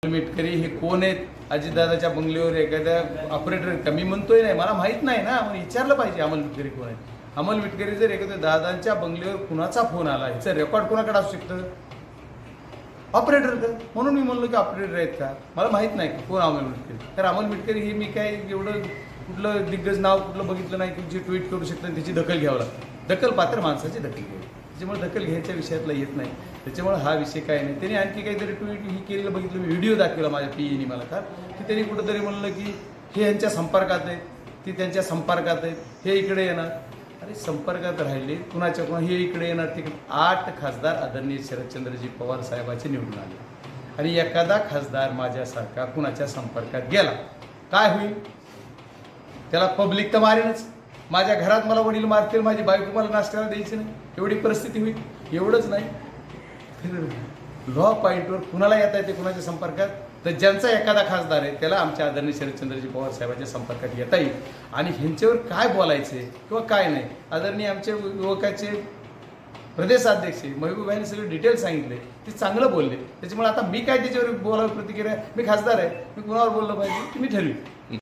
मिटकरी हे कोण आहेत? अजितदादाच्या बंगल्यावर एखाद्या ऑपरेटर कमी म्हणतोय नाही, मला माहित नाही ना, मग विचारलं पाहिजे अमोल मिटकरी कोण आहे. अमोल मिटकरी जर एखाद्या दादांच्या बंगल्यावर कुणाचा फोन आला ह्याचं रेकॉर्ड कोणाकडे असू शकतं? ऑपरेटर का? म्हणून मी म्हणलो की ऑपरेटर आहेत का, मला माहित नाही कोण अमोल मिटकरी. तर अमोल मिटकरी हे मी काय एवढं कुठलं दिग्गज नाव कुठलं बघितलं नाही की जे ट्विट करू शकतं त्याची दखल घ्यावं लागतं. दखल पात्र माणसाची दखल घ्यावी, त्याच्यामुळे दखल घ्यायच्या विषयातला येत नाही. त्याच्यामुळे हा विषय काय नाही. त्यांनी आणखी काहीतरी ट्विट ही केलेलं बघितलं, मी व्हिडिओ दाखवला माझ्या पीईनी मला का, की त्यांनी कुठंतरी म्हणलं की हे यांच्या संपर्कात आहेत, ती त्यांच्या संपर्कात आहेत, हे इकडे येणार. अरे संपर्कात राहिले कुणाच्या कोणा, हे इकडे येणार तिकडे. 8 खासदार आदरणीय शरदचंद्रजी पवार साहेबांचे निवडून आले आणि एखादा खासदार माझ्यासारखा कुणाच्या संपर्कात गेला काय होईल? त्याला पब्लिक तर मारेनच. माझ्या घरात मला वडील मारतील, माझी बायको मला नाश्त्याला द्यायची नाही, एवढी परिस्थिती होईल. एवढंच नाही, लॉ पॉईंटवर कुणाला येता येते कुणाच्या संपर्कात? तर ज्यांचा एखादा खासदार आहे त्याला आमच्या आदरणीय शरदचंद्रजी पवार साहेबांच्या संपर्कात येता येईल. आणि ह्यांच्यावर काय बोलायचे किंवा काय नाही, आदरणीय आमचे युवकाचे प्रदेशाध्यक्ष महबूबाईंनी सगळे डिटेल सांगितले, ते चांगलं बोलले. त्याच्यामुळे आता मी काय त्याच्यावर बोलावं प्रतिक्रिया, मी खासदार आहे, मी कुणावर बोललं पाहिजे की मी ठरवी.